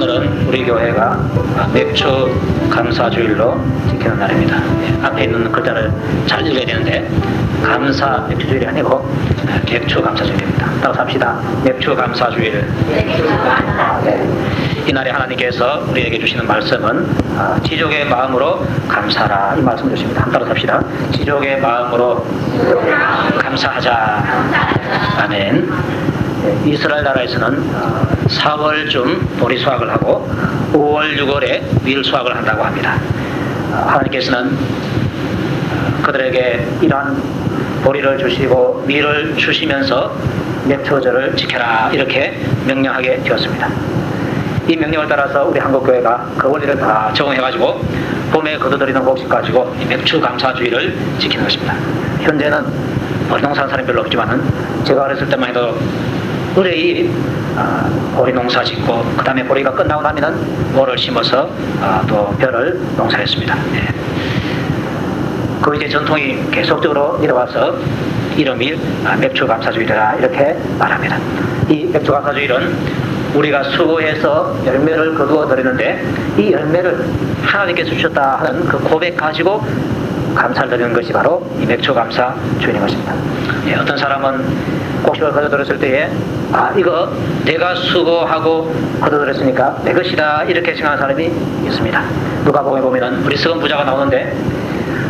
오늘은 우리 교회가 맥주 감사주일로 지키는 날입니다. 앞에 있는 글자를 잘 읽어야 되는데 감사 맥주주일이 아니고 맥주 감사주일입니다. 따라서 합시다. 맥주 감사주일. 이날에 하나님께서 우리에게 주시는 말씀은 지족의 마음으로 감사하라 이 말씀을 주십니다. 따라서 합시다. 지족의 마음으로 감사하자. 아멘. 이스라엘 나라에서는 4월쯤 보리 수확을 하고 5월, 6월에 밀 수확을 한다고 합니다. 하나님께서는 그들에게 이러한 보리를 주시고 밀을 주시면서 맥주절을 지켜라 이렇게 명령하게 되었습니다. 이 명령을 따라서 우리 한국교회가 그 원리를 다 적용해가지고 봄에 거둬들이는 곡식 가지고 맥주 감사주의를 지키는 것입니다. 현재는 보리 농사하는 사람이 별로 없지만은 제가 어렸을 때만 해도 의뢰이 보리 농사 짓고 그 다음에 보리가 끝나고 나면은 모를 심어서 또 벼를 농사했습니다. 그 이제 전통이 계속적으로 이어와서 이름이 맥주 감사주일이라 이렇게 말합니다. 이 맥주 감사주일은 우리가 수고해서 열매를 거두어 드리는데 이 열매를 하나님께서 주셨다 하는 그 고백 가지고 감사를 드리는 것이 바로 이 맥주 감사 주일인 것입니다. 어떤 사람은 곡식을 거둬들였을 때에 이거 내가 수고하고 거둬들였으니까 내 것이다 이렇게 생각하는 사람이 있습니다. 누가복음에 보면은 우리 썩은 부자가 나오는데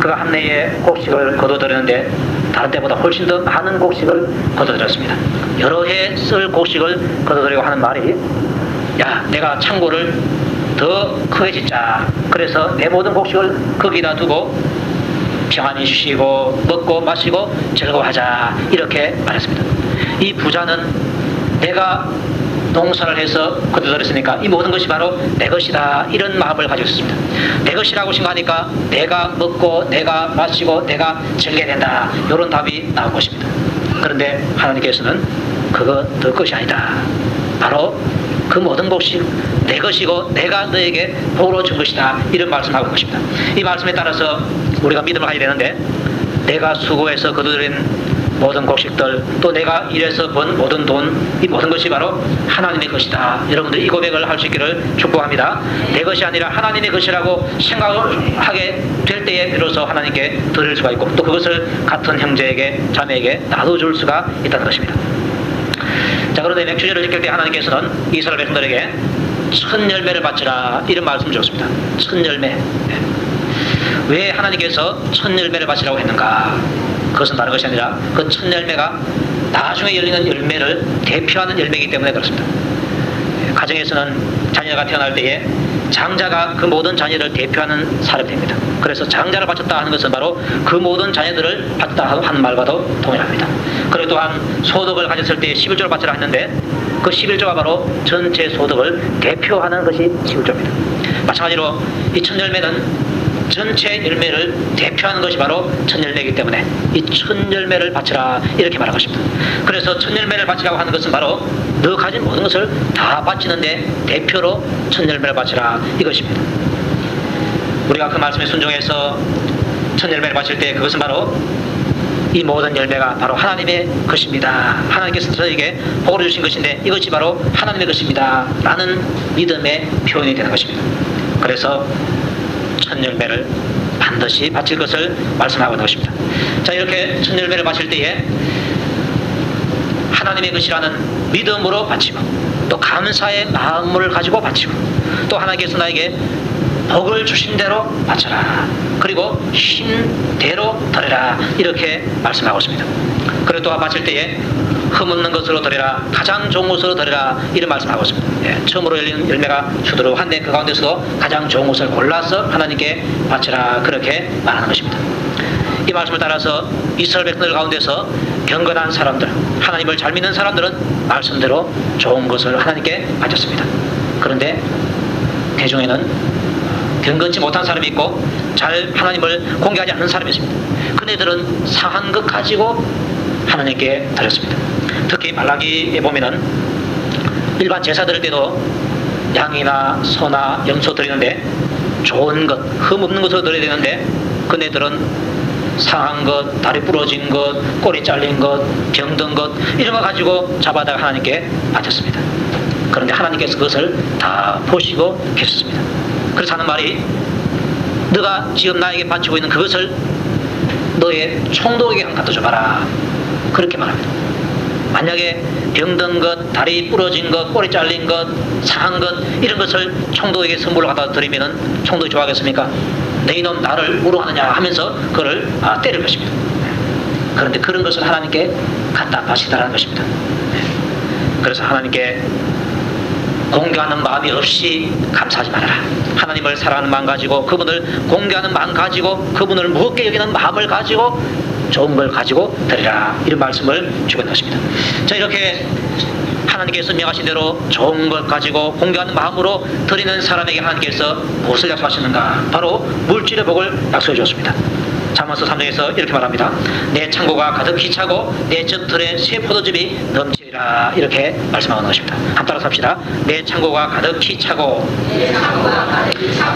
그가 한 해에 곡식을 거둬들였는데 다른 때보다 훨씬 더 많은 곡식을 거둬들였습니다. 여러 해 쓸 곡식을 거둬들이고 하는 말이 야 내가 창고를 더 크게 짓자. 그래서 내 모든 곡식을 거기다 두고 평안히 쉬고 먹고 마시고 즐거워하자 이렇게 말했습니다. 이 부자는 내가 농사를 해서 거둬들였으니까 이 모든 것이 바로 내 것이다 이런 마음을 가지고 있습니다. 내 것이라고 생각하니까 내가 먹고 내가 마시고 내가 즐겨야 된다 이런 답이 나온 것입니다. 그런데 하나님께서는 그거 너 것이 아니다. 바로 그 모든 곡식 내 것이고 내가 너에게 복으로 준 것이다 이런 말씀을 하고 있는 것입니다. 이 말씀에 따라서 우리가 믿음을 가져야 되는데 내가 수고해서 거둬들인 모든 곡식들 또 내가 일해서 번 모든 돈 이 모든 것이 바로 하나님의 것이다. 여러분들 이 고백을 할 수 있기를 축복합니다. 내 것이 아니라 하나님의 것이라고 생각을 하게 될 때에 비로소 하나님께 드릴 수가 있고 또 그것을 같은 형제에게 자매에게 나눠줄 수가 있다는 것입니다. 자, 그런데 맥주절을 지킬 때 하나님께서는 이스라엘 백성들에게 첫 열매를 바치라 이런 말씀을 주셨습니다. 첫 열매. 왜 하나님께서 첫 열매를 바치라고 했는가? 그것은 다른 것이 아니라 그 첫 열매가 나중에 열리는 열매를 대표하는 열매이기 때문에 그렇습니다. 가정에서는 자녀가 태어날 때에 장자가 그 모든 자녀를 대표하는 사람이 됩니다. 그래서 장자를 바쳤다 하는 것은 바로 그 모든 자녀들을 바쳤다 하는 말과도 동일합니다. 그리고 또한 소득을 가졌을 때 11조를 바치라 했는데 그 11조가 바로 전체 소득을 대표하는 것이 11조입니다. 마찬가지로 이 첫 열매는 전체 열매를 대표하는 것이 바로 첫 열매이기 때문에 이 첫 열매를 바치라 이렇게 말한 것입니다. 그래서 첫 열매를 바치라고 하는 것은 바로 너 가진 모든 것을 다 바치는데 대표로 첫 열매를 바치라 이것입니다. 우리가 그 말씀에 순종해서 첫 열매를 바칠 때 그것은 바로 이 모든 열매가 바로 하나님의 것입니다. 하나님께서 저에게 복을 주신 것인데 이것이 바로 하나님의 것입니다. 라는 믿음의 표현이 되는 것입니다. 그래서 첫 열매를 반드시 바칠 것을 말씀하고 있는 것입니다. 자, 이렇게 첫 열매를 바칠 때에 하나님의 것이라는 믿음으로 바치고 또 감사의 마음을 가지고 바치고 또 하나님께서 나에게 복을 주신 대로 바쳐라. 그리고 신 대로 드려라. 이렇게 말씀하고 있습니다. 그리고 또 바칠 때에 흠없는 것으로 드려라. 가장 좋은 것으로 드려라. 이런 말씀하고 있습니다. 처음으로 열리는 열매가 수두룩한데 그 가운데서도 가장 좋은 것을 골라서 하나님께 바쳐라. 그렇게 말하는 것입니다. 이 말씀을 따라서 이스라엘 백성들 가운데서 경건한 사람들, 하나님을 잘 믿는 사람들은 말씀대로 좋은 것을 하나님께 바쳤습니다. 그런데 그 중에는 경건치 못한 사람이 있고 잘 하나님을 공개하지 않는 사람이 있습니다. 그네들은 상한 것 가지고 하나님께 드렸습니다. 특히 말라기에 보면은 일반 제사 드릴 때도 양이나 소나 염소 드리는데 좋은 것, 흠없는 것으로 드려야 되는데 그네들은 상한 것, 다리 부러진 것, 꼬리 잘린 것, 병든 것 이런 거 가지고 잡아다가 하나님께 바쳤습니다. 그런데 하나님께서 그것을 다 보시고 계셨습니다. 그래서 하는 말이 너가 지금 나에게 바치고 있는 그것을 너의 총독에게 갖다 줘봐라. 그렇게 말합니다. 만약에 병든 것, 다리 부러진 것, 꼬리 잘린 것, 상한 것 이런 것을 총독에게 선물로 갖다 드리면은 총독이 좋아하겠습니까? 내 이놈 나를 우롱하느냐 하면서 그를 때릴 것입니다. 그런데 그런 것을 하나님께 갖다 바치다라는 것입니다. 그래서 하나님께 공개하는 마음이 없이 감사하지 말아라. 하나님을 사랑하는 마음 가지고 그분을 공개하는 마음 가지고 그분을 무겁게 여기는 마음을 가지고 좋은 걸 가지고 드리라. 이런 말씀을 주고 있는 것입니다. 자, 이렇게 하나님께서 명하신 대로 좋은 것 가지고 공개하는 마음으로 드리는 사람에게 하나님께서 무엇을 약속하시는가? 바로 물질의 복을 약속해 주었습니다. 잠언서 3장에서 이렇게 말합니다. 내 창고가 가득히 차고 내 젖틀에 새 포도즙이 넘치리라. 이렇게 말씀하는 것입니다. 한번 따라서 합시다. 내 창고가 가득히 차고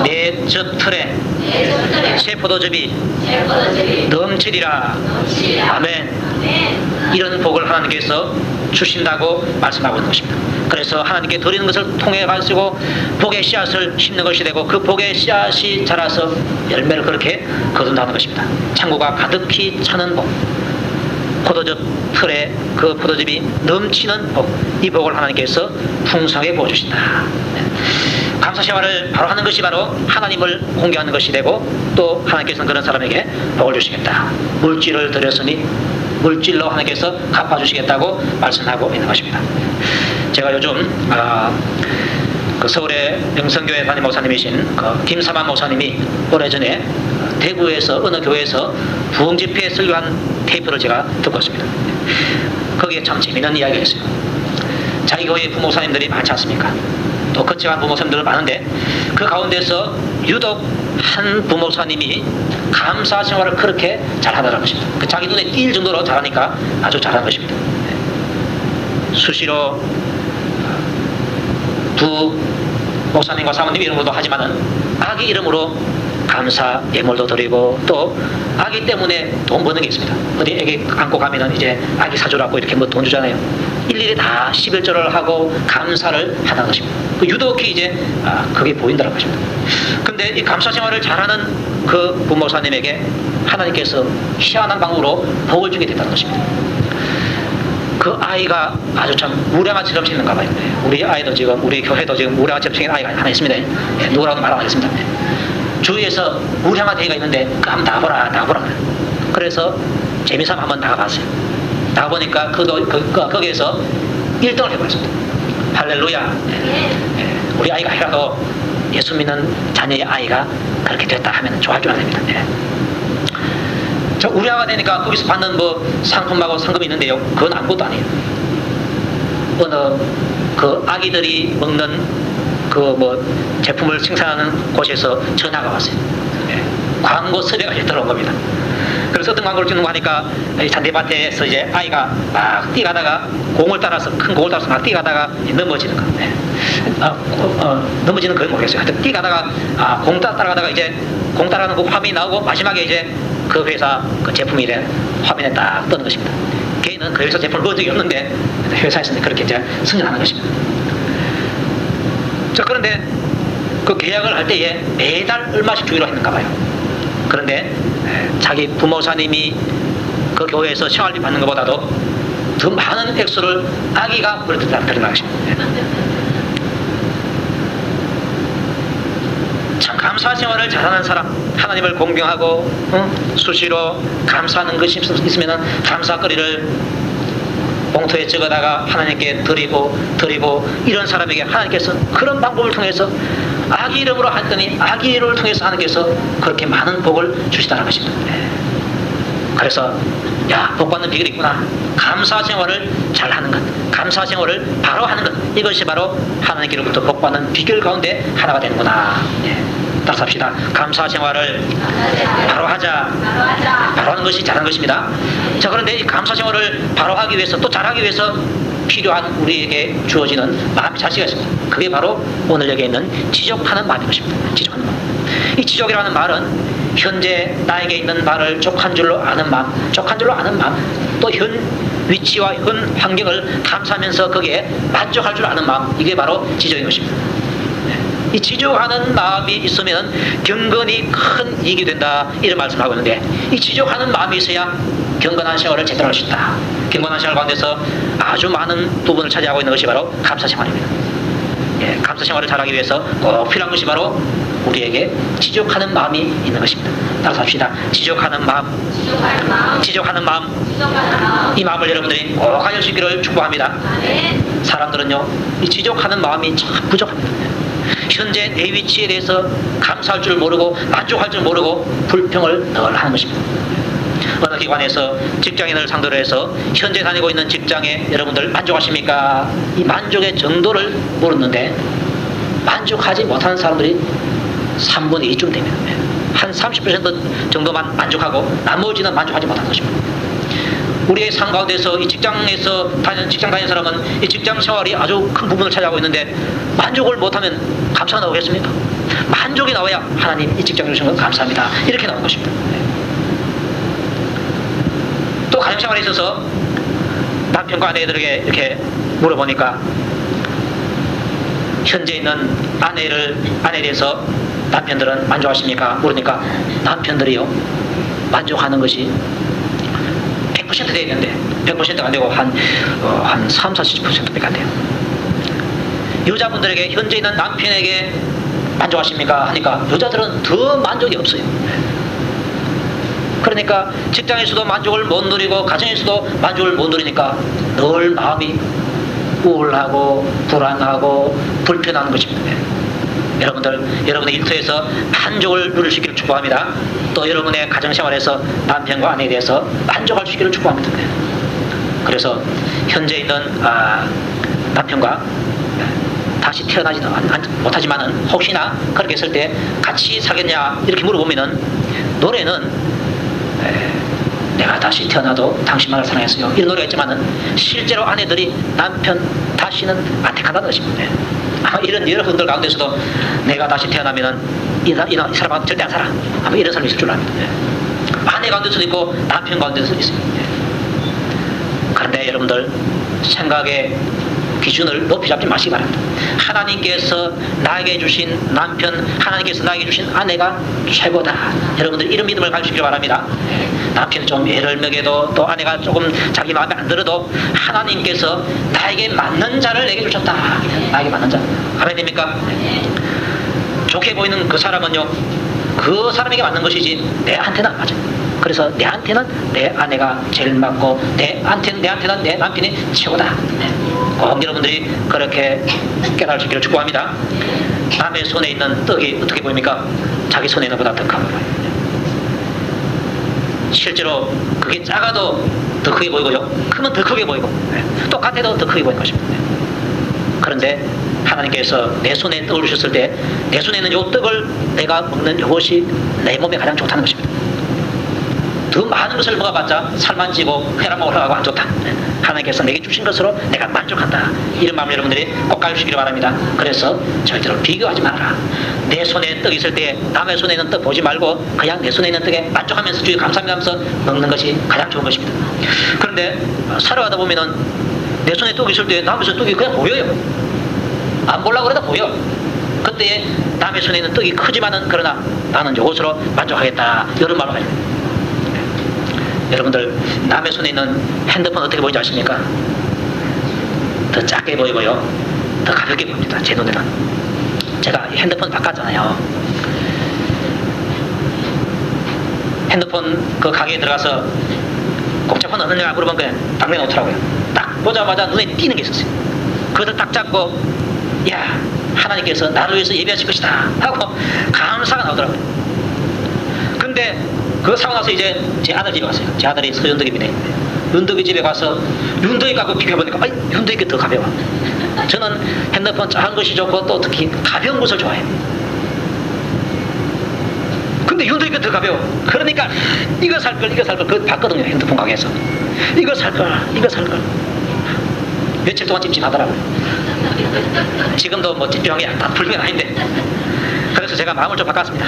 내 젖틀에 새 포도즙이 넘치리라. 아멘. 이런 복을 하나님께서 주신다고 말씀하고 있는 것입니다. 그래서 하나님께 드리는 것을 통해 가지고 복의 씨앗을 심는 것이 되고 그 복의 씨앗이 자라서 열매를 그렇게 거둔다는 것입니다. 창고가 가득히 차는 복, 포도즙 틀에 그 포도즙이 넘치는 복, 이 복을 하나님께서 풍성하게 부어주신다. 감사 생활을 바로 하는 것이 바로 하나님을 공개하는 것이 되고 또 하나님께서는 그런 사람에게 복을 주시겠다. 물질을 드렸으니 물질로 하나님께서 갚아주시겠다고 말씀하고 있는 것입니다. 제가 요즘 그 서울의 영성교회 담임 목사님이신 그 김사만 목사님이 오래전에 대구에서 어느 교회에서 부흥집회에 설교한 테이프를 제가 듣고 왔습니다. 거기에 참 재미있는 이야기가 있어요. 자기 교회 부목사님들이 많지 않습니까? 또 거쳐간 부목사님들 많은데 그 가운데서 유독 한 부목사님이 감사 생활을 그렇게 잘하더라는 것입니다. 그 자기 눈에 띌 정도로 잘하니까 아주 잘하는 것입니다. 수시로 두 목사님과 사모님 이름으로도 하지만은 아기 이름으로 감사 예물도 드리고 또 아기 때문에 돈 버는 게 있습니다. 어디 애기 안고 가면은 이제 아기 사주라고 이렇게 뭐 돈 주잖아요. 일일이 다 11절을 하고 감사를 하는 것입니다. 유독히 이제 그게 보인다는 것입니다. 근데 이 감사 생활을 잘하는 그 부목사님에게 하나님께서 희한한 방법으로 복을 주게 됐다는 것입니다. 그 아이가 아주 참 무량아처럼 생겼는가 봐요. 우리 아이도 지금 우리 교회도 지금 무량아처럼 생긴 아이가 하나 있습니다. 누구라고 말 안 하겠습니다. 주위에서 무량한 대회가 있는데 그 한번 나가보라. 그래서 재미삼아 한번 나가봤어요. 나가보니까 거기에서 1등을 해버렸습니다. 할렐루야. 우리 아이가 아니라도 예수 믿는 자녀의 아이가 그렇게 됐다 하면 좋아할 줄 아닙니다. 저 우량아가 되니까 거기서 받는 뭐 상품하고 상금이 있는데요. 그건 아무것도 아니에요. 어느 그 아기들이 먹는 그 뭐 제품을 생산하는 곳에서 전화가 왔어요. 광고 섭외가 들어온 겁니다. 그래서 어떤 광고를 찍는 거 하니까 잔디밭에서 이제 아이가 막 뛰가다가 공을 따라서 큰 공을 따라서 막 뛰가다가 넘어지는 거. 넘어지는 건 모르겠어요. 하여튼 뛰가다가 공 따라가다가 이제 공 따라가는 그 화면이 나오고 마지막에 이제 그 회사 그 제품이 이제 화면에 딱 뜨는 것입니다. 걔는 그 회사 제품을 본 적이 없는데 회사에서는 그렇게 이제 승진하는 것입니다. 자, 그런데 그 계약을 할 때에 매달 얼마씩 주기로 했는가 봐요. 그런데 자기 부모사님이 그 교회에서 생활비 받는 것보다도 더 많은 액수를 아기가 벌어들였다는 것입니다. 참 감사 생활을 잘하는 사람, 하나님을 공경하고 수시로 감사하는 것이 있으면 감사거리를 봉투에 적어다가 하나님께 드리고 이런 사람에게 하나님께서 그런 방법을 통해서 아기 이름으로 했더니 아기 이름을 통해서 하나님께서 그렇게 많은 복을 주시다는 것입니다. 그래서 복 받는 비결이 있구나. 감사 생활을 잘하는 것, 감사 생활을 바로 하는 것, 이것이 바로 하나님께로부터 복 받는 비결 가운데 하나가 되는구나. 따라서 합시다. 감사 생활을 바로 하자. 바로 하는 것이 잘하는 것입니다. 자, 그런데 이 감사 생활을 바로 하기 위해서 또 잘하기 위해서 필요한 우리에게 주어지는 마음의 자세가 있습니다. 그게 바로 오늘 여기에 있는 지적하는 마음인 것입니다. 지적하는 마음. 이 지적이라는 말은 현재 나에게 있는 말을 족한 줄로 아는 마음, 족한 줄로 아는 마음, 또 위치와 현 환경을 감사하면서 거기에 만족할 줄 아는 마음, 이게 바로 지적인 것입니다. 이 지적하는 마음이 있으면 경건이 큰 이익이 된다, 이런 말씀을 하고 있는데, 이 지적하는 마음이 있어야 경건한 생활을 제대로 할 수 있다. 경건한 생활 가운데서 아주 많은 부분을 차지하고 있는 것이 바로 감사 생활입니다. 감사 생활을 잘하기 위해서 꼭 필요한 것이 바로 우리에게 지적하는 마음이 있는 것입니다. 따라서 합시다. 지적하는 마음. 지적하는 마음. 이 마음을 여러분들이 꼭 가질 수 있기를 축복합니다. 사람들은요, 이 지적하는 마음이 참 부족합니다. 현재 내 위치에 대해서 감사할 줄 모르고 만족할 줄 모르고 불평을 늘 하는 것입니다. 어느 기관에서 직장인을 상대로 해서 현재 다니고 있는 직장에 여러분들 만족하십니까? 이 만족의 정도를 물었는데 만족하지 못하는 사람들이 3분의 2쯤 됩니다. 한 30% 정도만 만족하고 나머지는 만족하지 못하는 것입니다. 우리의 삶 가운데서 이 직장에서 직장 다니는 사람은 이 직장 생활이 아주 큰 부분을 차지하고 있는데 만족을 못하면 감사가 나오겠습니까? 만족이 나와야 하나님 이 직장 주신 것 감사합니다, 이렇게 나오는 것입니다. 또 가정생활에 있어서 남편과 아내들에게 이렇게 물어보니까 현재 있는 아내에 대해서 남편들은 만족하십니까? 물으니까 남편들이요, 만족하는 것이 100% 돼야 되는데 100%가 안 되고 한 3, 40%밖에 안 돼요. 여자분들에게 현재 있는 남편에게 만족하십니까? 하니까 여자들은 더 만족이 없어요. 그러니까 직장에서도 만족을 못 누리고 가정에서도 만족을 못 누리니까 늘 마음이 우울하고 불안하고 불편한 것입니다. 여러분의 일터에서 만족을 누릴 수 있기를 축복합니다. 또 여러분의 가정생활에서 남편과 아내에 대해서 만족할 수 있기를 축복합니다. 그래서 현재 있는 남편과 다시 태어나지도 못하지만은 혹시나 그렇게 했을 때 같이 살겠냐 이렇게 물어보면은 노래는 내가 다시 태어나도 당신만을 사랑했어요, 이런 노래가 있지만은 실제로 아내들이 남편 다시는 안 택한다는 것입니다. 아마 이런 여러분들 가운데서도 내가 다시 태어나면은 이 사람하고 절대 안 살아, 아마 이런 사람이 있을 줄 압니다. 아내 가운데서도 있고 남편 가운데서도 있어요. 그런데 여러분들 생각의 기준을 높이 잡지 마시기 바랍니다. 하나님께서 나에게 주신 남편, 하나님께서 나에게 주신 아내가 최고다. 여러분들 이런 믿음을 가지시기 바랍니다. 남편이 좀 애를 먹여도 또 아내가 조금 자기 마음에 안 들어도 하나님께서 나에게 맞는 자를 내게 주셨다. 나에게 맞는 자. 아멘 됩니까? 좋게 보이는 그 사람은요, 그 사람에게 맞는 것이지 내한테는 안 맞아요. 그래서 내한테는 내 아내가 제일 맞고 내한테는 내 남편이 최고다. 꼭 여러분들이 그렇게 깨달을 수 있기를 축복합니다. 남의 손에 있는 떡이 어떻게 보입니까? 자기 손에 있는 것보다 더 커 보여요. 실제로 그게 작아도 더 크게 보이고요, 크면 더 크게 보이고 똑같아도 더 크게 보이는 것입니다. 그런데 하나님께서 내 손에 떡을 주셨을 때 내 손에 있는 이 떡을 내가 먹는 이것이 내 몸에 가장 좋다는 것입니다. 더 많은 것을 먹어봤자 살만 찌고 혈압만 올라가고 안 좋다. 하나님께서 내게 주신 것으로 내가 만족한다. 이런 마음을 여러분들이 꼭 가지시기를 바랍니다. 그래서 절대로 비교하지 말아라. 내 손에 떡이 있을 때 남의 손에 있는 떡 보지 말고 그냥 내 손에 있는 떡에 만족하면서 주의 감사하면서 먹는 것이 가장 좋은 것입니다. 그런데 살아가다 보면은 내 손에 떡이 있을 때 남의 손에 떡이 그냥 보여요. 안 보려고 그래도 보여. 그때 남의 손에 있는 떡이 크지만은 그러나 나는 이것으로 만족하겠다, 이런 말을 하죠. 여러분들 남의 손에 있는 핸드폰 어떻게 보이지 아십니까? 더 작게 보이고요, 더 가볍게 보입니다. 제 눈에는. 제가 핸드폰 바꿨잖아요. 핸드폰 그 가게에 들어가서 공짜폰 어느냐 물어보면 그냥 딱 내놓더라고요. 딱 보자마자 눈에 띄는 게 있었어요. 그것을 딱 잡고 야, 하나님께서 나를 위해서 예배하실 것이다 하고 감사가 나오더라고요. 근데 그거 사고 나서 이제 제 아들 집에 갔어요. 제 아들이 서윤덕입니다. 윤덕이 집에 가서 윤덕이 갖고 비교해보니까 아이, 윤덕이가 더 가벼워. 저는 핸드폰 작은 것이 좋고 또 특히 가벼운 것을 좋아해요. 근데 윤덕이가 더 가벼워. 그러니까 이거 살 걸 그거 봤거든요. 핸드폰 가게에서 이거 살 걸 며칠 동안 찜찜하더라고요. 지금도 뭐 찜찜한 게 다 풀린 건 아닌데. 그래서 제가 마음을 좀 바꿨습니다.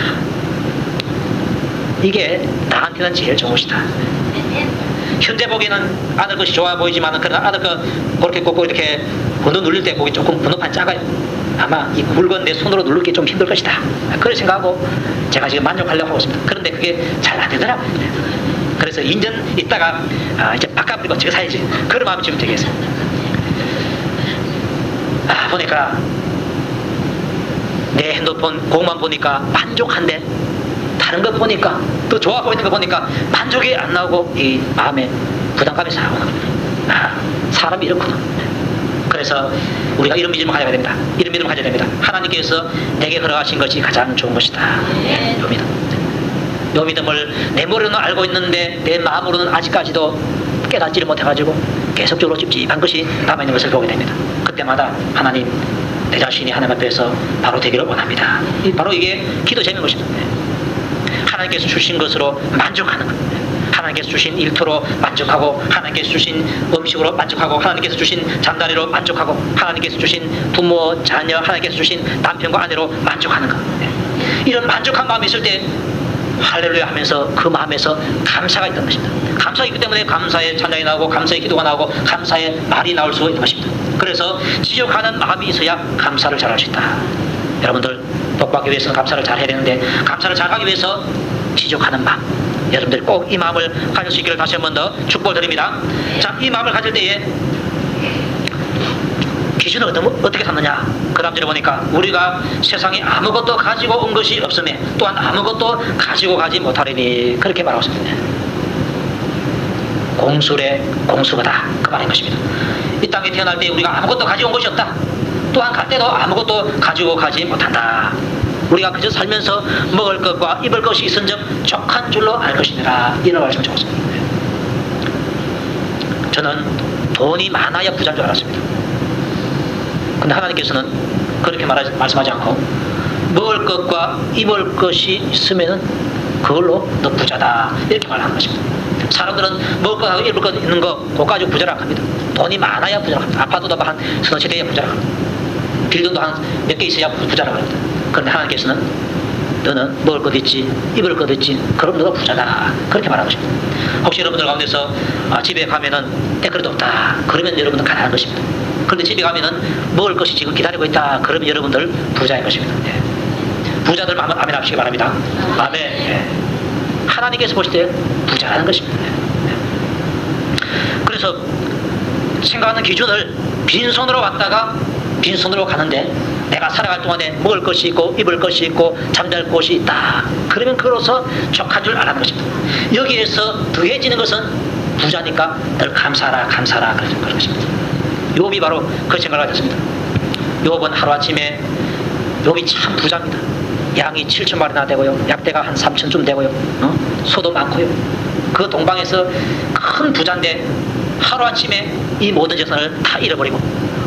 이게 나한테는 제일 좋은 것이다. 현재 보기에는 아들 것이 좋아 보이지만 그러나 아들 거 그렇게 꽂고 이렇게 번호 누릴 때 보기 조금 번호판 작아요. 아마 이 물건 내 손으로 누르기 좀 힘들 것이다. 그렇게 생각하고 제가 지금 만족하려고 하고 있습니다. 그런데 그게 잘 안 되더라고요. 그래서 인전 있다가 이제 바꿔버리고 제가 사야지. 그런 마음이 지금 되겠어요. 보니까 내 핸드폰 공만 보니까 만족한데 다른 거 보니까 또 좋아 보이는 거 보니까 만족이 안 나오고 이 마음에 부담감이 쌓여오는 겁니다. 사람이 이렇구나. 그래서 우리가 이런 믿음을 가져야 됩니다. 이런 믿음을 가져야 됩니다. 하나님께서 내게 허락하신 것이 가장 좋은 것이다. 요 믿음. 요 믿음을 내 머리로는 알고 있는데 내 마음으로는 아직까지도 깨닫지를 못해가지고 계속적으로 찝찝한 것이 남아있는 것을 보게 됩니다. 그때마다 하나님, 내 자신이 하나님 앞에서 바로 되기를 원합니다. 바로 이게 기도 제목인 것입니다. 하나님께서 주신 것으로 만족하는 것. 하나님께서 주신 일터로 만족하고, 하나님께서 주신 음식으로 만족하고, 하나님께서 주신 잠자리로 만족하고, 하나님께서 주신 부모, 자녀, 하나님께서 주신 남편과 아내로 만족하는 것. 이런 만족한 마음이 있을 때 할렐루야 하면서 그 마음에서 감사가 있다는 것입니다. 감사가 있기 때문에 감사의 찬양이 나오고, 감사의 기도가 나오고, 감사의 말이 나올 수 있는 것입니다. 그래서 지적하는 마음이 있어야 감사를 잘할 수 있다. 여러분들 복받기 위해서는 감사를 잘 해야 되는데, 감사를 잘하기 위해서 지적하는 마음, 여러분들 꼭 이 마음을 가질 수 있기를 다시 한 번 더 축복을 드립니다. 자, 이 마음을 가질 때에 기준을 어떻게 삼느냐? 그 다음 절에 보니까 우리가 세상에 아무것도 가지고 온 것이 없음에 또한 아무것도 가지고 가지 못하리니, 그렇게 말하고 있습니다. 공술의 공수거다, 그 말인 것입니다. 이 땅에 태어날 때 우리가 아무것도 가지고 온 것이 없다. 또한 갈 때도 아무것도 가지고 가지 못한다. 우리가 그저 살면서 먹을 것과 입을 것이 있은 점 족한 줄로 알 것이니라, 이런 말씀을 적었습니다. 저는 돈이 많아야 부자인 줄 알았습니다. 근데 하나님께서는 그렇게 말씀하지 않고, 먹을 것과 입을 것이 있으면 그걸로 너 부자다, 이렇게 말하는 것입니다. 사람들은 먹을 것하고 입을 것 있는 거 그거 가지고 부자라고 합니다. 돈이 많아야 부자라고 합니다. 아파트도 한 서너 채 돼야 부자라고 합니다. 빌딩도 한 몇 개 있어야 부자라고 합니다. 그런데 하나님께서는 너는 먹을 것 있지, 입을 것 있지, 그럼 너가 부자다, 그렇게 말하는 것입니다. 혹시 여러분들 가운데서 집에 가면은 때그릇도 없다, 그러면 여러분들 가난한 것입니다. 그런데 집에 가면은 먹을 것이 지금 기다리고 있다, 그러면 여러분들 부자인 것입니다. 부자들 아멘 하시기 바랍니다. 아멘. 하나님께서 보실 때 부자라는 것입니다. 그래서 생각하는 기준을 빈손으로 왔다가 빈손으로 가는데, 내가 살아갈 동안에 먹을 것이 있고 입을 것이 있고 잠잘 곳이 있다, 그러면 그로서 족한 줄 알아는 것입니다. 여기에서 더해지는 것은 부자니까 늘 감사하라 감사하라, 그런 것입니다. 욥이 바로 그 생각을 가졌습니다. 욥은 하루아침에, 욥이 참 부자입니다. 양이 7,000마리나 되고요, 약대가 한 3,000쯤 되고요, 소도 많고요. 그 동방에서 큰 부자인데 하루아침에 이 모든 재산을 다 잃어버리고,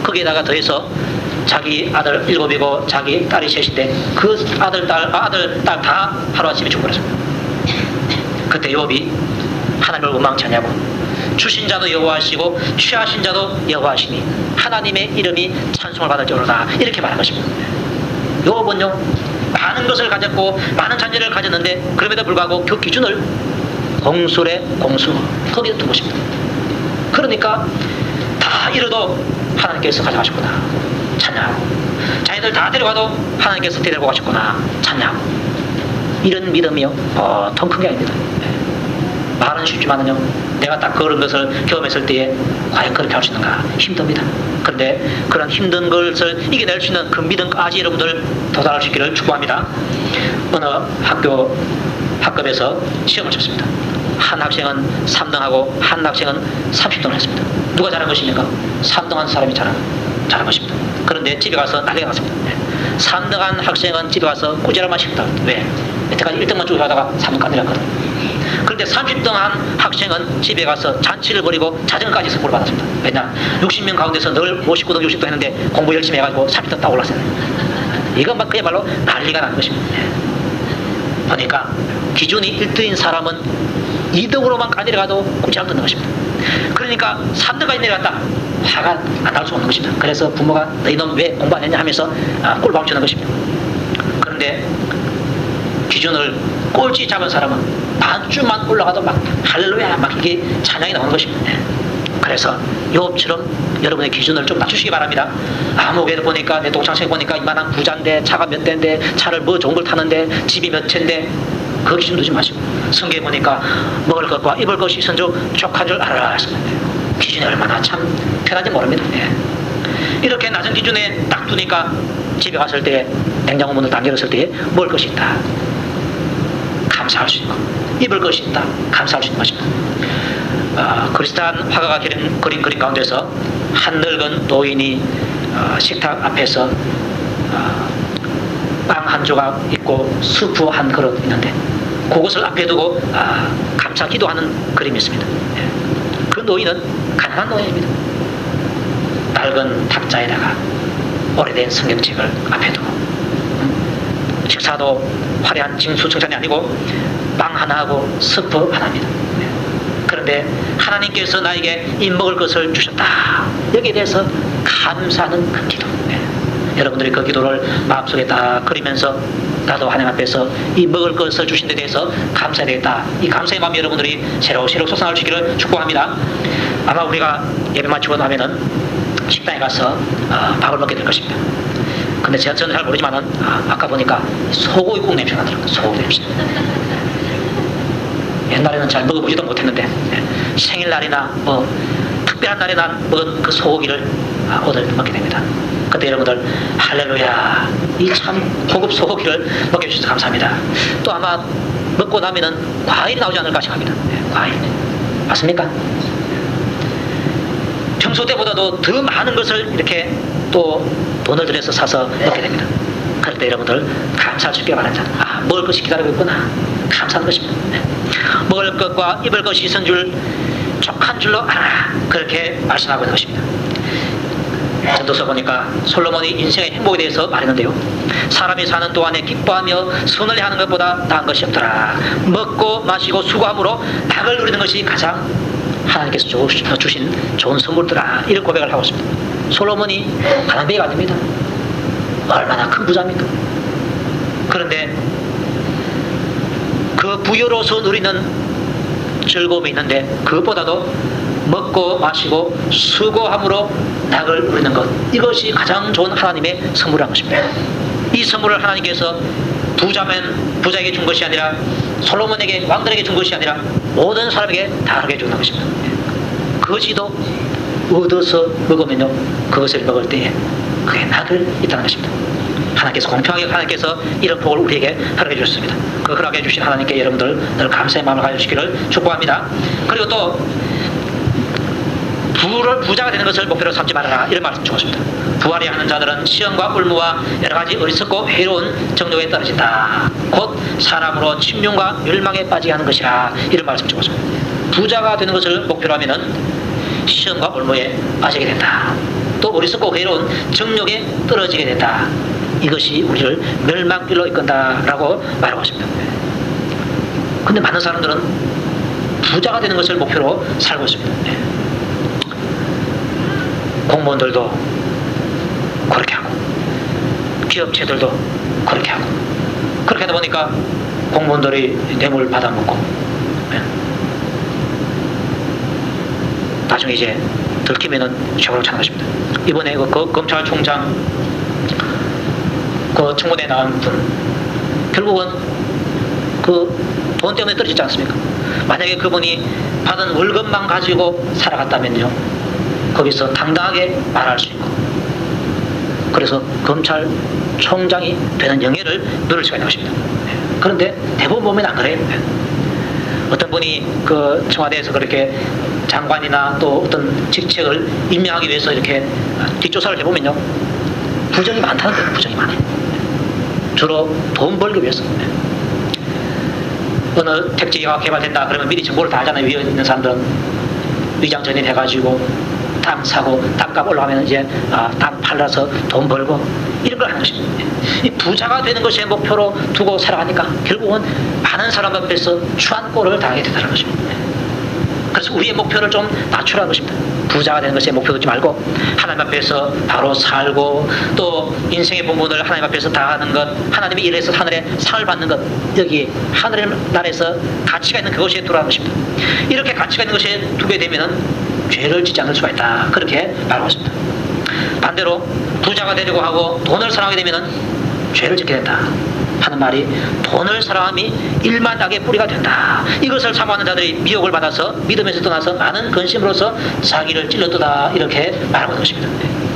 거기에다가 더해서 자기 아들 7이고 자기 딸이 3인데 그 아들, 딸 다 하루아침에 죽어버렸습니다. 그때 욥이 하나님을 원망치 않냐고, 주신 자도 여호와시고 취하신 자도 여호와시니 하나님의 이름이 찬송을 받을지어다, 이렇게 말한 것입니다. 욥은요, 많은 것을 가졌고 많은 자녀를 가졌는데 그럼에도 불구하고 그 기준을 공술의 공수, 거기에 둔 것입니다. 그러니까 다 잃어도 하나님께서 가져가셨구나, 찬양하고, 자기들 다 데려가도 하나님께서 데리고 가셨구나, 찬양하고. 이런 믿음이요 보통 큰 게 아닙니다. 말은 쉽지만은요, 내가 딱 그런 것을 경험했을 때에 과연 그렇게 할 수 있는가, 힘듭니다. 그런데 그런 힘든 것을 이겨낼 수 있는 그 믿음까지 여러분들 도달할 수 있기를 축복합니다. 어느 학급에서 시험을 쳤습니다. 한 학생은 3등하고 한 학생은 30등을 했습니다. 누가 잘한 것입니까? 3등한 사람이 잘한 것입니다. 그런데 집에 가서 난리가 났습니다. 3등한 학생은 집에 가서 꾸지람만 시켰다. 왜? 여태까지 1등만 쭉 하다가 3등까지 내렸거든. 그런데 30등한 학생은 집에 가서 잔치를 벌이고 자전거까지 선물을 받았습니다. 왜냐? 60명 가운데서 늘 59등 60등 했는데 공부 열심히 해가지고 30등 딱 올랐어요. 이건 막 그야말로 난리가 나는 것입니다. 보니까 기준이 1등인 사람은 2등으로만 내려가도 꾸지람 듣는 것입니다. 그러니까 3등까지 내려갔다, 화가 안 날 수 없는 것입니다. 그래서 부모가 너희 놈 왜 공부 안 했냐 하면서 꿀밤 주는 것입니다. 그런데 기준을 꼴찌 잡은 사람은 반주만 올라가도 막 할렐루야 막 이게 찬양이 나오는 것입니다. 그래서 욥처럼 여러분의 기준을 좀 낮추시기 바랍니다. 아무개를 보니까 내 동창생 보니까 이만한 부자인데 차가 몇 대인데 차를 뭐 좋은 걸 타는데 집이 몇 채인데 그 기준 두지 마시고 성경에 보니까 먹을 것과 입을 것이 있은즉 족한 줄 알아라. 기준이 얼마나 참 편한지 모릅니다. 이렇게 낮은 기준에 딱 두니까 집에 갔을 때 냉장고 문을 딱 열었을 때 먹을 것이 있다 감사할 수 있고 입을 것이 있다 감사할 수 있는 것입니다. 그리스도한 화가가 그린 그림 가운데서 한 늙은 노인이 식탁 앞에서 빵 한 조각 있고 스프 한 그릇 있는데 그것을 앞에 두고 감사 기도하는 그림이 있습니다. 그 노인은 가난한 노인입니다. 낡은 탁자에다가 오래된 성경책을 앞에 두고 식사도 화려한 징수청산이 아니고 빵 하나하고 스프 하나입니다. 그런데 하나님께서 나에게 이 먹을 것을 주셨다. 여기에 대해서 감사하는 그 기도. 여러분들이 그 기도를 마음속에 딱 그리면서 나도 하나님 앞에서 이 먹을 것을 주신 데 대해서 감사해야 되겠다. 이 감사의 마음이 여러분들이 새록새록 솟아날 수 있기를 축복합니다. 아마 우리가 예배 마치고 나면은 식당에 가서 밥을 먹게 될 것입니다. 근데 저는 잘 모르지만은 아까 보니까 소고기국 냄새가 나더라고요. 소고기 냄새. 옛날에는 잘 먹어보지도 못했는데 생일날이나 뭐 특별한 날에나 먹은 그 소고기를 오늘 먹게 됩니다. 그때 여러분들 할렐루야 이 참 고급 소고기를 먹게 해주셔서 감사합니다. 또 아마 먹고 나면은 과일이 나오지 않을까 싶습니다. 과일 맞습니까? 평소 때보다도 더 많은 것을 이렇게 또 돈을 들여서 사서 먹게 됩니다. 그럴 때 여러분들 감사할 수 있게 바랍니다. 먹을 것이 기다리고 있구나 감사하는 것입니다. 먹을 것과 입을 것이 있은 줄 족한 줄로 알아라 그렇게 말씀하고 있는 것입니다. 전도서 보니까 솔로몬이 인생의 행복에 대해서 말했는데요. 사람이 사는 동안에 기뻐하며 선을 하는 것보다 나은 것이 없더라. 먹고 마시고 수고함으로 낙을 누리는 것이 가장 하나님께서 주신 좋은 선물더라. 이런 고백을 하고 있습니다. 솔로몬이 가난뱅이가 아닙니다. 얼마나 큰 부자입니까? 그런데 그 부여로서 누리는 즐거움이 있는데 그것보다도 먹고 마시고 수고함으로 낙을 누리는 것 이것이 가장 좋은 하나님의 선물이라는 것입니다. 이 선물을 하나님께서 부자면 부자에게 준 것이 아니라 솔로몬에게 왕들에게 준 것이 아니라 모든 사람에게 다르게 주는 것입니다. 그것이도 얻어서 먹으면요 그것을 먹을 때에 그게 낙을 있다는 것입니다. 하나님께서 공평하게 하나님께서 이런 복을 우리에게 허락해 주셨습니다. 그 허락해 주신 하나님께 여러분들 늘 감사의 마음을 가져주시기를 축복합니다. 그리고 또 부자가 되는 것을 목표로 삼지 말아라 이런 말씀 주었습니다. 부하려 하는 자들은 시험과 울무와 여러가지 어리석고 해로운 정욕에 떨어진다. 곧 사람으로 침륜과 멸망에 빠지게 하는 것이라 이런 말씀 주었습니다. 부자가 되는 것을 목표로 하면은 시험과 울무에 빠지게 된다. 또 어리석고 해로운 정욕에 떨어지게 된다. 이것이 우리를 멸망길로 이끈다라고 말하고 있습니다. 근데 많은 사람들은 부자가 되는 것을 목표로 살고 있습니다. 공무원들도 그렇게 하고 기업체들도 그렇게 하고 그렇게 하다 보니까 공무원들이 뇌물 받아먹고 나중에 이제 들키면은 처벌을 찾는 것입니다. 이번에 그 검찰총장 그 청문회 나온 분 결국은 그 돈 때문에 떨어지지 않습니까? 만약에 그분이 받은 월급만 가지고 살아갔다면요 거기서 당당하게 말할 수 있고 그래서 검찰총장이 되는 영예를 누릴 수가 있는 것입니다. 그런데 대부분 보면 안 그래요. 어떤 분이 그 청와대에서 그렇게 장관이나 또 어떤 직책을 임명하기 위해서 이렇게 뒷조사를 해보면요 부정이 많다는 거예요. 부정이 많아요. 주로 돈 벌기 위해서. 어느 택지가 개발된다 그러면 미리 정보를 다 하잖아요. 위에 있는 사람들은 위장 전입 해가지고 땅 사고 땅값 올라가면 이제 땅 팔아서 돈 벌고 이런 걸 하는 것입니다. 이 부자가 되는 것을 목표로 두고 살아가니까 결국은 많은 사람 앞에서 추한 꼴을 당하게 된다는 것입니다. 그래서 우리의 목표를 좀 낮추라는 것입니다. 부자가 되는 것에 목표 두지 말고 하나님 앞에서 바로 살고 또 인생의 본분을 하나님 앞에서 다하는 것, 하나님이 일해서 하늘에 상을 받는 것, 여기 하늘의 나라에서 가치가 있는 그것에 두라는 것입니다. 이렇게 가치가 있는 것에 두게 되면은 죄를 짓지 않을 수가 있다. 그렇게 말하고 있습니다. 반대로 부자가 되려고 하고 돈을 사랑하게 되면은 죄를 짓게 된다 하는 말이, 돈을 사랑함이 일만 악의 뿌리가 된다. 이것을 사모하는 자들이 미혹을 받아서 믿음에서 떠나서 많은 근심으로서 자기를 찔렀도다, 이렇게 말하고 있는 것입니다.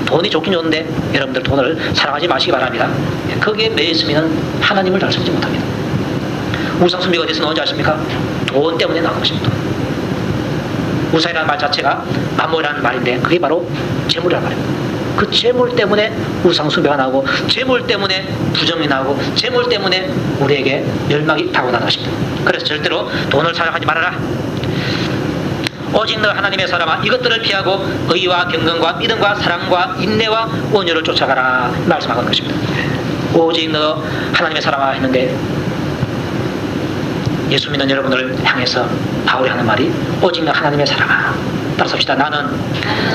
돈이 좋긴 좋은데 여러분들 돈을 사랑하지 마시기 바랍니다. 거기에 매여 있으면 하나님을 잘 섬기지 못합니다. 우상숭배가 어디서 나온지 아십니까? 돈 때문에 나온 것입니다. 우상이라는 말 자체가 만물이라는 말인데 그게 바로 재물이라는 말입니다. 그 재물 때문에 우상숭배가 나오고, 재물 때문에 부정이 나오고, 재물 때문에 우리에게 멸망이 타고나는 것입니다. 그래서 절대로 돈을 사랑하지 말아라. 오직 너 하나님의 사람아, 이것들을 피하고 의와 경건과 믿음과 사랑과 인내와 온유를 쫓아가라 말씀하는 것입니다. 오직 너 하나님의 사람아 했는데, 예수 믿는 여러분들을 향해서 바울이 하는 말이 오직 너 하나님의 사람아. 따라섭시다. 나는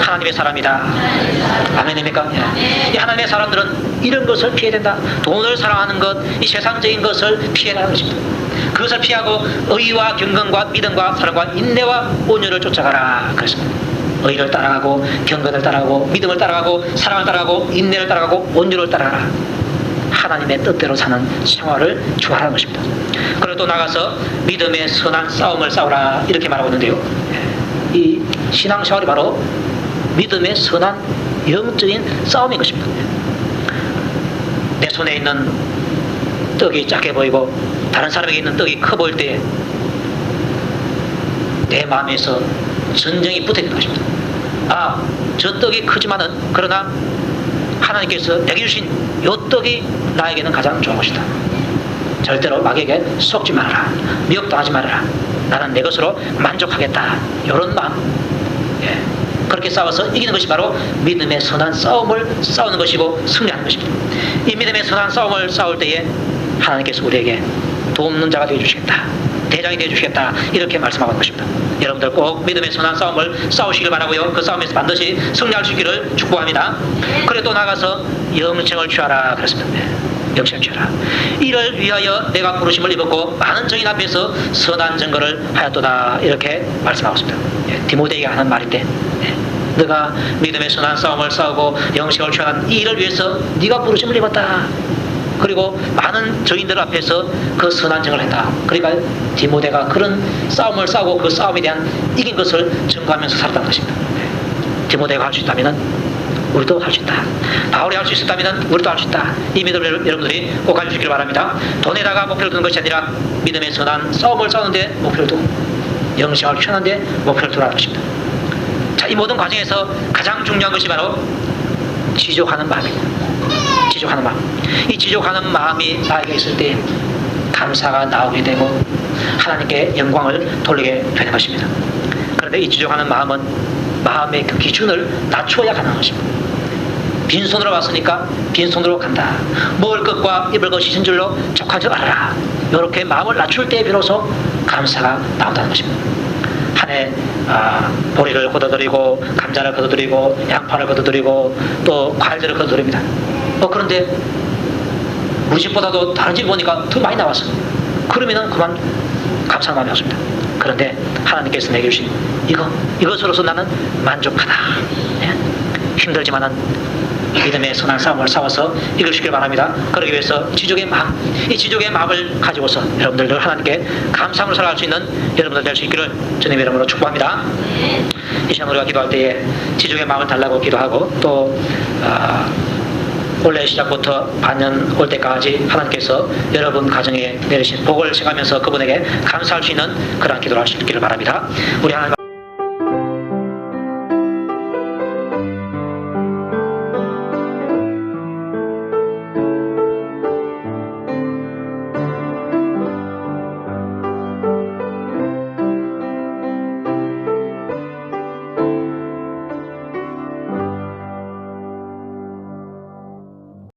하나님의 사람이다. 아멘입니까? 이 하나님의 사람들은 이런 것을 피해야 된다. 돈을 사랑하는 것, 이 세상적인 것을 피해라는 것입니다. 그것을 피하고 의와 경건과 믿음과 사랑과 인내와 온유를 쫓아가라 그랬습니다. 의를 따라가고 경건을 따라가고 믿음을 따라가고 사랑을 따라가고 인내를 따라가고 온유를 따라가라. 하나님의 뜻대로 사는 생활을 추구하라는 것입니다. 그리고 또 나가서 믿음의 선한 싸움을 싸우라 이렇게 말하고 있는데요. 이 신앙생활이 바로 믿음의 선한 영적인 싸움인 것입니다. 내 손에 있는 떡이 작게 보이고 다른 사람에게 있는 떡이 커 보일 때 내 마음에서 전쟁이 붙어 있는 것입니다. 아, 저 떡이 크지만은 그러나 하나님께서 내게 주신 이 떡이 나에게는 가장 좋은 것이다. 절대로 마귀에게 속지 말아라. 미혹당하지 말아라. 나는 내 것으로 만족하겠다. 이런 마음. 그렇게 싸워서 이기는 것이 바로 믿음의 선한 싸움을 싸우는 것이고 승리하는 것입니다. 이 믿음의 선한 싸움을 싸울 때에 하나님께서 우리에게 돕는 자가 되어주시겠다. 대장이 되어주시겠다. 이렇게 말씀하고 있는 것입니다. 여러분들 꼭 믿음의 선한 싸움을 싸우시길 바라고요. 그 싸움에서 반드시 승리할 수 있기를 축복합니다. 그래 또 나가서 영생을 취하라 그랬습니다. 영생을 취하라. 이를 위하여 내가 부르심을 입었고 많은 정인 앞에서 선한 증거를 하였도다. 이렇게 말씀하고 있습니다. 디모데에게 하는 말인데, 너가 믿음의 선한 싸움을 싸우고 영생을 취하는 이 일을 위해서 네가 부르심을 입었다. 그리고 많은 정인들 앞에서 그 선한 증거를 했다. 그러니까 디모데가 그런 싸움을 싸우고 그 싸움에 대한 이긴 것을 증거하면서 살았다는 것입니다. 디모데가 할 수 있다면 우리도 할 수 있다. 바울이 할 수 있었다면 우리도 할 수 있다. 이 믿음을 여러분들이 꼭 가지시길 바랍니다. 돈에다가 목표를 두는 것이 아니라 믿음의 선한 싸움을 싸우는데 목표를 두고 영생을 취하는데 목표를 두라는 것입니다. 자, 이 모든 과정에서 가장 중요한 것이 바로 지족하는 마음입니다. 지족하는 마음. 이 지족하는 마음이 나에게 있을 때 감사가 나오게 되고 하나님께 영광을 돌리게 되는 것입니다. 그런데 이 지족하는 마음은 마음의 그 기준을 낮춰야 가능한 것입니다. 빈손으로 왔으니까 빈손으로 간다. 먹을 것과 입을 것이 있은 줄로 족한 줄 알아라. 이렇게 마음을 낮출 때 비로소 감사가 나온다는 것입니다. 한 해 보리를 걷어들이고 감자를 걷어들이고 양파를 걷어들이고 또 과일들을 걷어들입니다. 그런데 우리 집보다도 다른 집 보니까 더 많이 나왔어요. 그러면은 그만 감사한 마음이 없습니다. 그런데 하나님께서 내게 주신 이것으로서 나는 만족하다. 힘들지만은 믿음의 선한 싸움을 싸워서 이기시길 바랍니다. 그러기 위해서 지족의 마음, 이 지족의 마음을 가지고서 여러분들도 하나님께 감사함으로 살아갈 수 있는 여러분들 될 수 있기를 주님의 이름으로 축복합니다. 이 시간 우리가 기도할 때에 지족의 마음을 달라고 기도하고 또 올해 시작부터 반년 올 때까지 하나님께서 여러분 가정에 내리신 복을 생각하면서 그분에게 감사할 수 있는 그러한 기도를 할 수 있기를 바랍니다. 우리 하나님